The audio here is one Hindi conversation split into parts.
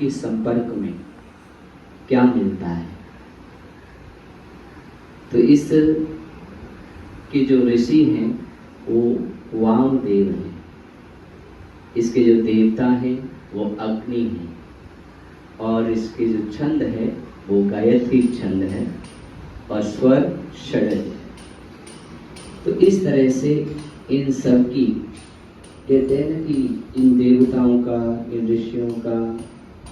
के संपर्क में क्या मिलता है। तो इस के जो ऋषि हैं वो वामदेव हैं, इसके जो देवता हैं वो अग्नि हैं, और इसके जो छंद है वो गायत्री छंद है और स्वर षडज है। तो इस तरह से इन सब की कहते हैं ना कि इन देवताओं का, इन ऋषियों का,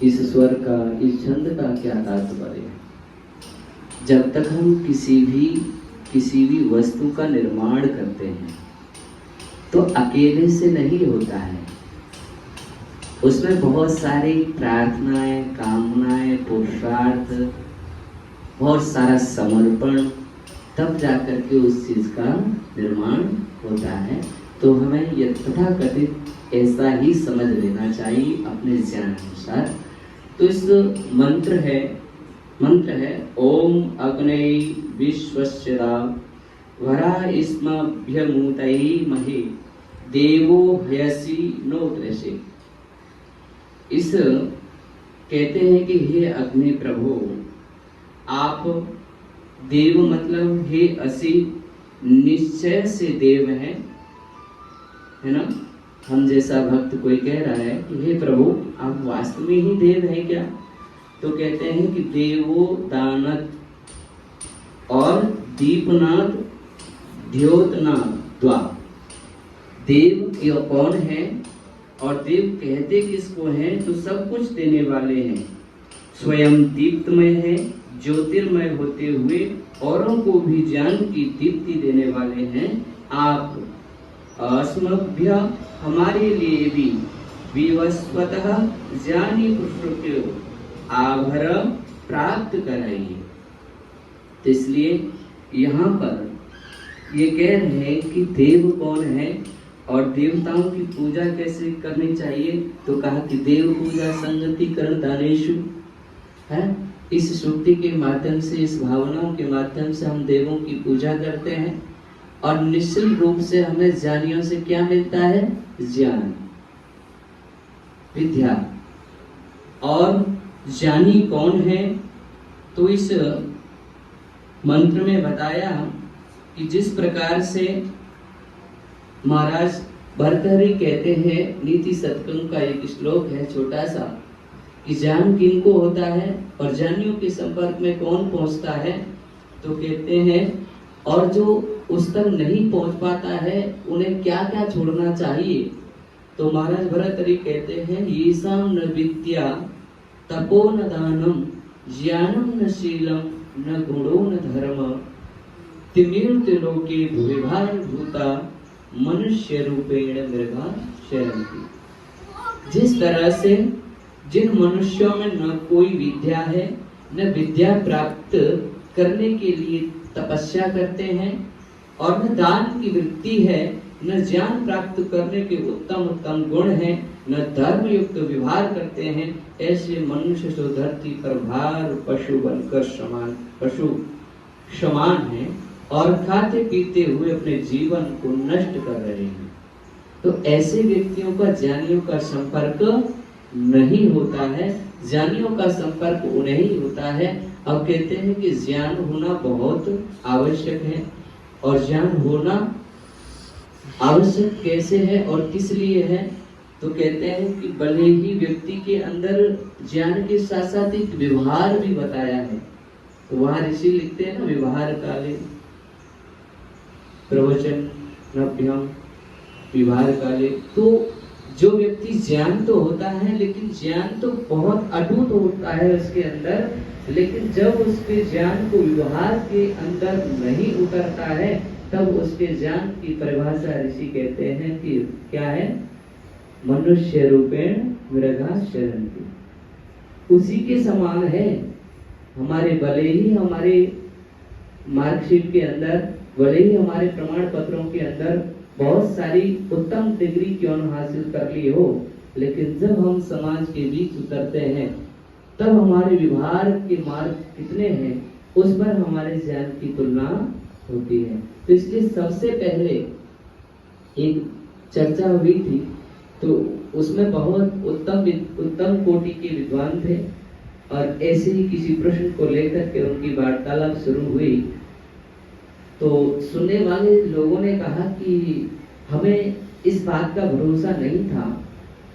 इस स्वर का, इस छंद का क्या तात्पर्य है। जब तक हम किसी भी वस्तु का निर्माण करते हैं तो अकेले से नहीं होता है, उसमें बहुत सारी प्रार्थनाएं, कामनाएं, पुरुषार्थ, बहुत सारा समर्पण, तब जाकर के उस चीज का निर्माण होता है। तो हमें यथाकथित ऐसा ही समझ लेना चाहिए अपने ज्ञान अनुसार। तो इस मंत्र है ओम अग्ने विश्वस्यदा वराइस्मभ्यमूतये महे देवो हयसि नो दृशे। इस कहते हैं कि हे अग्नि प्रभु, आप देव मतलब हे असी निश्चय से देव हैं, है ना। हम जैसा भक्त कोई कह रहा है कि हे प्रभु आप वास्तव में ही देव हैं क्या, तो कहते हैं कि देवो दानत और दीपनाथ द्योतनाथ द्वा। देव ये कौन है और देव कहते किसको हैं, तो सब कुछ देने वाले हैं, स्वयं दीप्तमय है, ज्योतिर्मय होते हुए औरों को भी ज्ञान की दीप्ति देने वाले हैं। आप अस्मभ्य हमारे लिए भी विवस्वतः ज्ञानी पुरुषों के आभर प्राप्त कराइए। तो इसलिए यहाँ पर ये कह रहे हैं कि देव कौन है और देवताओं की पूजा कैसे करनी चाहिए। तो कहा कि देव पूजा संगति करण दानेशु है। इस श्रुति के माध्यम से, इस भावनाओं के माध्यम से हम देवों की पूजा करते हैं और निश्चित रूप से हमें ज्ञानियों से क्या मिलता है, ज्ञान, विद्या। और ज्ञानी कौन है, तो इस मंत्र में बताया कि जिस प्रकार से महाराज भर्तहरि कहते हैं, नीति शतकम का एक श्लोक है छोटा सा, कि ज्ञान किनको होता है और ज्ञानियों के संपर्क में कौन पहुंचता है। तो कहते हैं और जो उस तक नहीं पहुंच पाता है उन्हें क्या क्या छोड़ना चाहिए। तो महाराज भर्तहरि कहते हैं येषां न विद्या तपो न दानम ज्ञानम न शीलम न गुणो न धर्म तिमिर लोके भूविभार भूता मनुष्य रूपेण मृगा शरन्ति। जिस तरह से जिन मनुष्यों में न कोई विद्या है, न विद्या प्राप्त करने के लिए तपस्या करते हैं और न दान की वृत्ति है, न ज्ञान प्राप्त करने के उत्तम उत्तम गुण हैं, न धर्म युक्त व्यवहार करते हैं, ऐसे मनुष्य तो धरती पर भार पशु बनकर पशु समान है और खाते पीते हुए अपने जीवन को नष्ट कर रहे हैं। तो ऐसे व्यक्तियों का ज्ञानियों का संपर्क नहीं होता है, ज्ञानियों का संपर्क उन्हें ही होता है। अब कहते हैं कि ज्ञान होना बहुत आवश्यक है, और ज्ञान होना आवश्यक कैसे है और किस लिए है। तो कहते हैं कि भले ही व्यक्ति के अंदर ज्ञान के साथ साथ एक व्यवहार भी बताया है। तो वहां ऋषि लिखते हैं ना, व्यवहार काले प्रवचन नभ्यम व्यवहार काले। तो जो व्यक्ति ज्ञान तो होता है, लेकिन ज्ञान तो बहुत अटूट होता है उसके अंदर, लेकिन जब उसके ज्ञान को व्यवहार के अंदर नहीं उतरता है तब उसके ज्ञान की परिभाषा ऋषि कहते हैं कि क्या है, मनुष्य रूपेण मृगा शरन्ति। उसी के समान है। हमारे भले ही हमारे मार्कशीट के अंदर, भले ही हमारे प्रमाण पत्रों के अंदर बहुत सारी उत्तम डिग्री क्यों न हासिल कर ली हो, लेकिन जब हम समाज के बीच उतरते हैं तब हमारे व्यवहार के मार्ग कितने हैं उस पर हमारे ज्ञान की तुलना होती है। तो इसलिए सबसे पहले एक चर्चा हुई थी, तो उसमें बहुत उत्तम कोटि के विद्वान थे और ऐसे ही किसी प्रश्न को लेकर के उनकी वार्तालाप शुरू हुई तो सुनने वाले लोगों ने कहा कि हमें इस बात का भरोसा नहीं था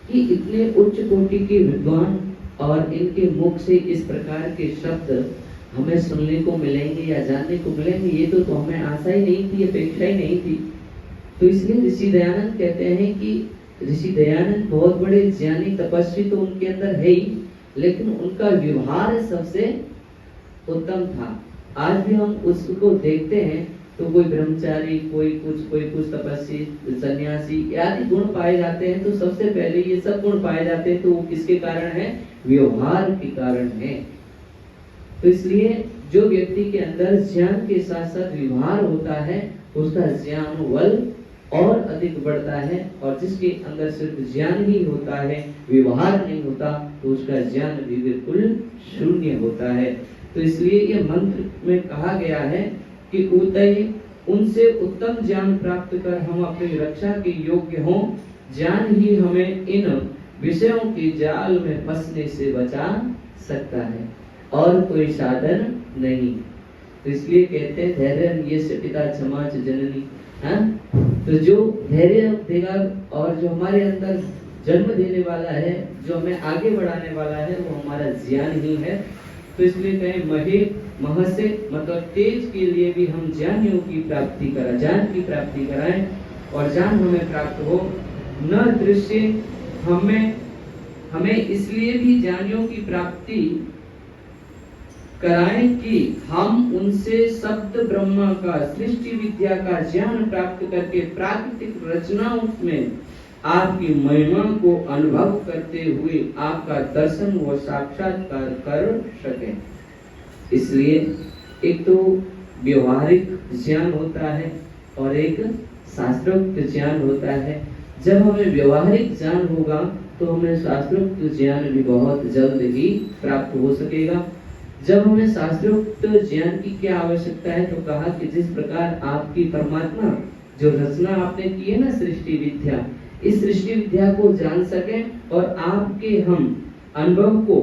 कि इतने उच्च कोटि के विद्वान और इनके मुख से इस प्रकार के शब्द हमें सुनने को मिलेंगे या जानने को मिलेंगे। ये तो हमें आशा ही नहीं थी, अपेक्षा ही नहीं थी। तो इसलिए ऋषि दयानंद कहते हैं कि ऋषि दयानंद बहुत बड़े ज्ञानी तपस्वी तो उनके अंदर है ही, लेकिन उनका व्यवहार सबसे उत्तम था। आज भी हम उसको देखते हैं तो कोई ब्रह्मचारी, कोई कुछ तपस्वी, सन्यासी आदि गुण पाए जाते हैं। तो सबसे पहले ये सब गुण पाए जाते हैं तो वो किसके कारण है? व्यवहार के कारण है। तो इसलिए जो व्यक्ति के अंदर ज्ञान के साथ साथ व्यवहार होता है उसका ज्ञान बल और अधिक बढ़ता है, और जिसके अंदर सिर्फ ज्ञान ही होता है, व्यवहार नहीं होता, तो उसका ज्ञान भी बिल्कुल शून्य होता है। तो इसलिए ये मंत्र में कहा गया है कि उतय उनसे उत्तम ज्ञान प्राप्त कर हम अपनी रक्षा के योग्य हों। ज्ञान ही हमें इन विषयों के जाल में फंसने से बचा सकता है, और कोई साधन नहीं। तो इसलिए कहते हैं धैर्य ये पिता क्षमा जननी। तो जो धैर्य देगा और जो हमारे अंदर जन्म देने वाला है, जो हमें आगे बढ़ाने वाला है, वो हमारा ज्ञान ही है। तो इसलिए कहें महे महसे मतलब तेज के लिए भी हम ज्ञानियों की प्राप्ति करें, ज्ञान की प्राप्ति कराएं और ज्ञान हमें प्राप्त हो। न दृश्य हमें इसलिए भी ज्ञानियों की प्राप्ति कराएं कि हम उनसे शब्द ब्रह्मा का, सृष्टि विद्या का ज्ञान प्राप्त करके प्राकृतिक रचनाओं में आपकी महिमा को अनुभव करते हुए आपका दर्शन व साक्षात्कार कर सकें। इसलिए एक तो व्यवहारिक ज्ञान होता है और एक शास्त्रोक्त ज्ञान होता है। जब हमें व्यवहारिक ज्ञान होगा तो हमें शास्त्रोक्त ज्ञान भी बहुत जल्द ही प्राप्त हो सकेगा। जब हमें शास्त्रोक्त ज्ञान की क्या आवश्यकता है, तो कहा कि जिस प्रकार आपकी परमात्मा जो रचना आपने की है ना, सृष्टि विद्या, इस सृष्टि विद्या को जान सकें और आपके हम अनुभव को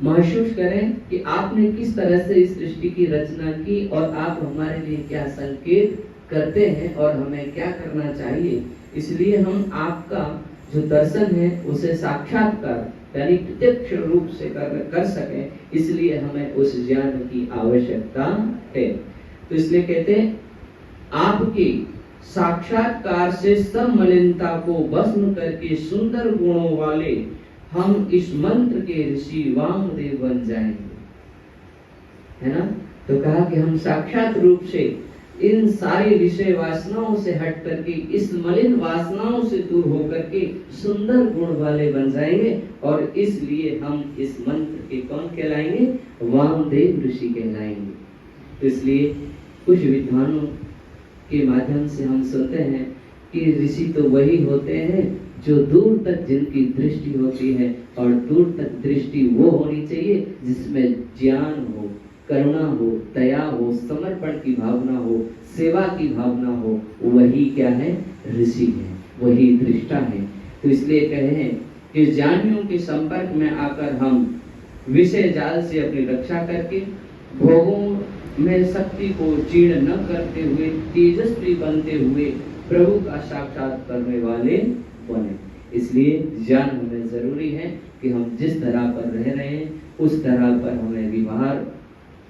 महसूस करें कि आपने किस तरह से इस सृष्टि की रचना की और आप हमारे लिए क्या संकेत करते हैं और हमें क्या करना चाहिए। इसलिए हम आपका जो दर्शन है उसे साक्षात्कार यानी प्रत्यक्ष रूप से कर सकें, इसलिए हमें उस ज्ञान की आवश्यकता है। तो इसलिए कहते हैं आपकी साक्षात्कार से सब मलिनता को भस्म करके सुंदर गुणों वाले हम इस मंत्र के ऋषि वामदेव बन जाएंगे, है ना। तो कहा कि हम साक्षात रूप से इन सारी विषय वासनाओं से हट करके, इस मलिन वासनाओं से दूर होकर के सुंदर गुण वाले बन जाएंगे, और इसलिए हम इस मंत्र के कौन कहलाएंगे? वामदेव ऋषि कहलाएंगे। तो इसलिए कुछ विद्वानों के माध्यम से हम सुनते हैं कि ऋषि तो वही होते हैं जो दूर तक जिनकी दृष्टि होती है, और दूर तक दृष्टि वो होनी चाहिए जिसमें ज्ञान हो, करुणा हो, दया हो, समर्पण की भावना हो, सेवा की भावना हो। वही क्या है? ऋषि है, वही दृष्टा है। तो इसलिए कहे कि ज्ञानियों के संपर्क में आकर हम विषय जाल से अपनी रक्षा करके भोगों में शक्ति को जीर्ण न करते हुए तेजस्वी बनते हुए प्रभु का साक्षात करने वाले बने। इसलिए ज्ञान हमें जरूरी है कि हम जिस तरह पर रह रहे हैं उस तरह पर हमें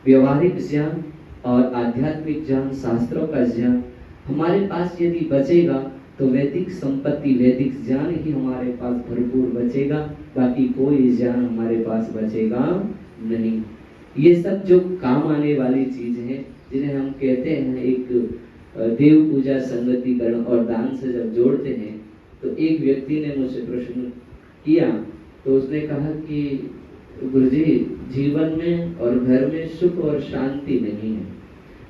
व्यवहारिक ज्ञान और आध्यात्मिक ज्ञान, शास्त्रों का ज्ञान हमारे पास यदि बचेगा तो वैदिक संपत्ति, वैदिक ज्ञान ही हमारे पास भरपूर बचेगा, बाकी कोई ज्ञान हमारे पास बचेगा नहीं। ये सब जो काम आने वाली चीज है जिन्हें हम कहते हैं एक देव पूजा, संगतिकरण और दान से जब जोड़ते हैं, तो एक व्यक्ति ने मुझसे प्रश्न किया, तो उसने कहा कि गुरुजी जीवन में और घर में सुख और शांति नहीं है।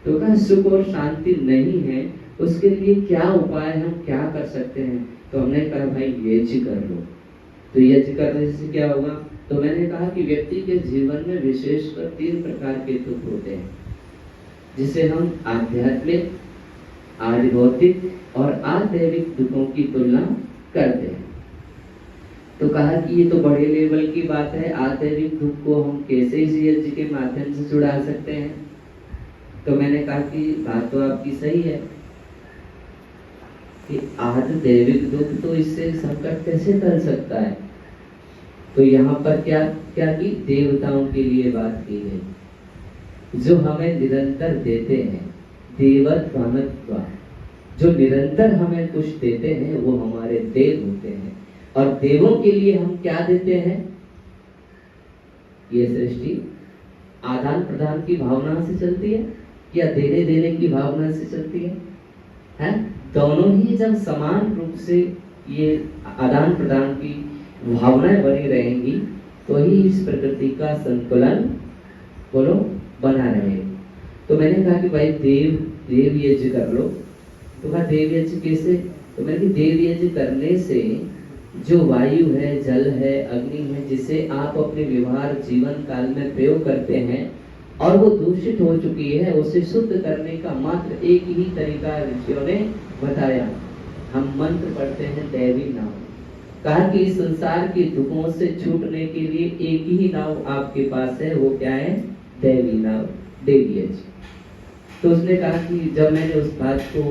तो कहा सुख और शांति नहीं है, उसके लिए क्या उपाय, हम क्या कर सकते हैं? तो हमने कहा भाई यज्ञ कर लो। तो यज्ञ करने से क्या होगा? तो मैंने कहा कि व्यक्ति के जीवन में विशेषकर 3 प्रकार के दुख होते हैं, जिसे हम आध्यात्मिक, आदि भौतिक और आदैविक दुखों की तुलना करते हैं। तो कहा कि ये तो बड़े लेवल की बात है, आंतरिक दुख को हम कैसे जीएच के माध्यम से छुड़ा सकते हैं। तो मैंने कहा कि बात तो आपकी सही है कि आंतरिक दुख तो इससे संकट कैसे टल सकता है। तो यहाँ पर क्या क्या की देवताओं के लिए बात की है, जो हमें निरंतर देते हैं, देवत्व भानत्व, जो निरंतर हमें कुछ देते हैं वो हमारे देव होते हैं। और देवों के लिए हम क्या देते हैं, ये सृष्टि आदान प्रदान की भावना से चलती है या देने देने की भावना से चलती है? दोनों ही जब समान रूप से ये आदान प्रदान की भावनाएं बनी रहेंगी तो ही इस प्रकृति का संतुलन बोलो बना रहेगा। तो मैंने कहा कि भाई देव यज्ञ कर लो। तो कहा देव यज्ञ कैसे? तो मैंने कहा देव यज्ञ करने से जो वायु है, जल है, अग्नि है, जिसे आप अपने व्यवहार जीवन काल में प्रयोग करते हैं और वो दूषित हो चुकी है, उसे शुद्ध करने का मात्र एक ही तरीका ऋषियों ने बताया। हम मंत्र पढ़ते हैं दैवी नाम। कहा कि इस संसार के दुखों से छूटने के लिए एक ही नाव आपके पास है, वो क्या है? दैवी नाव, देवी यज्ञ। तो उसने कहा कि जब मैंने उस बात को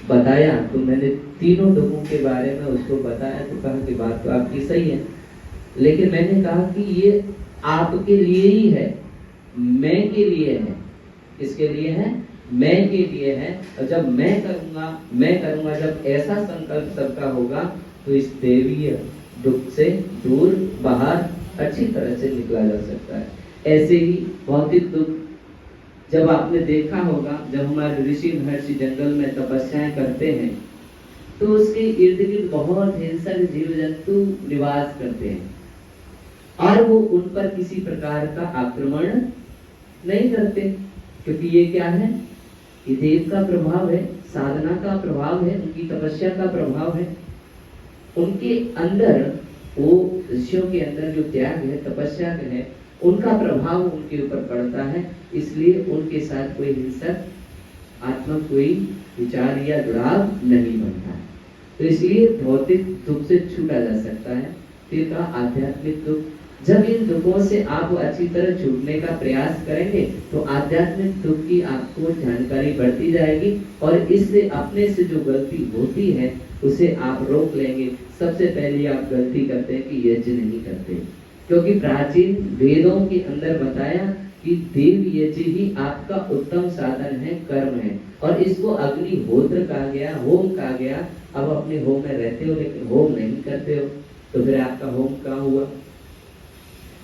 बताया तो मैंने तीनों दुखों के बारे में उसको बताया। तो कहा कि बात तो आपकी सही है, लेकिन मैंने कहा कि ये आपके लिए ही है, मैं के लिए है। किसके लिए है? मैं के लिए है। और जब मैं करूंगा, जब ऐसा संकल्प सबका होगा तो इस देवीय दुख से दूर बाहर अच्छी तरह से निकला जा सकता है। ऐसे ही भौतिक दुख जब आपने देखा होगा, जब हमारे ऋषि महर्षि जंगल में तपस्याएं करते हैं तो उसके इर्द गिर्द बहुत हिंसक जीव जंतु निवास करते हैं और वो उन पर किसी प्रकार का आक्रमण नहीं करते, क्योंकि ये क्या है? ये देव का प्रभाव है, साधना का प्रभाव है, उनकी तपस्या का प्रभाव है। उनके अंदर, वो ऋषियों के अंदर जो त्याग है, तपस्या है, उनका प्रभाव उनके ऊपर पड़ता है। इसलिए उनके साथ कोई हिंसक आत्मा कोई विचार या जुड़ाव नहीं बनता है। तो इसलिए भौतिक दुख से छूटा जा सकता है। फिर का आध्यात्मिक दुख, जब इन दुखों से आप अच्छी तरह छूटने का प्रयास करेंगे तो आध्यात्मिक दुख की आपको जानकारी बढ़ती जाएगी और इससे अपने से जो गलती होती है उसे आप रोक लेंगे। सबसे पहले आप गलती करते हैं कि यज्ञ नहीं करते, क्योंकि प्राचीन वेदों के अंदर बताया कि देव यज्ञ ही आपका उत्तम साधन है, कर्म है, और इसको अग्निहोत्र कहा गया, होम कहा गया। अब अपने होम में रहते हो लेकिन होम नहीं करते हो, तो फिर आपका होम कहाँ हुआ?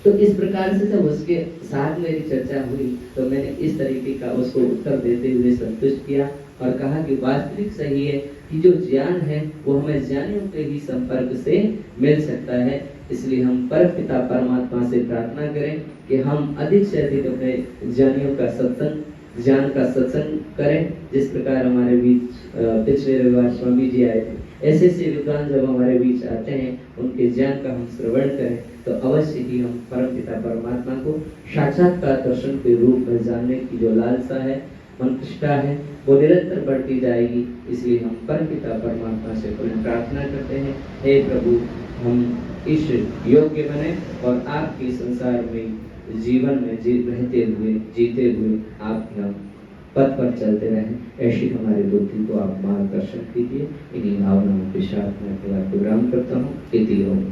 तो इस प्रकार से जब उसके साथ मेरी चर्चा हुई तो मैंने इस तरीके का उसको उत्तर देते हुए संतुष्ट किया और कहा कि वास्तविक सही है कि जो ज्ञान है वो हमें ज्ञानियों के ही संपर्क से मिल सकता है। इसलिए हम परमपिता परमात्मा से प्रार्थना करें कि हम अधिक से अधिक अपने ज्ञानियों का सत्संग, ज्ञान का सत्संग करें। जिस प्रकार हमारे बीच पिछले रविवार स्वामी जी आए थे, ऐसे विद्वान जब हमारे बीच आते हैं उनके ज्ञान का हम श्रवण करें तो अवश्य ही हम परमपिता परमात्मा को साक्षात्कार दर्शन के रूप में जानने की जो लालसा है, मनकृष्टा है, वो निरंतर बढ़ती जाएगी। इसलिए हम परमपिता परमात्मा से पुनः प्रार्थना करते हैं, हे प्रभु, हम इस योग्य बने और आपके संसार में जीवन में रहते हुए, जीते हुए आपके हम पथ पर चलते रहें। ऐसी हमारी बुद्धि को आप मार्गदर्शन कीजिए। इन्हीं भावनाओं के साथ मैं प्रोग्राम करता हूँ। इति ओम।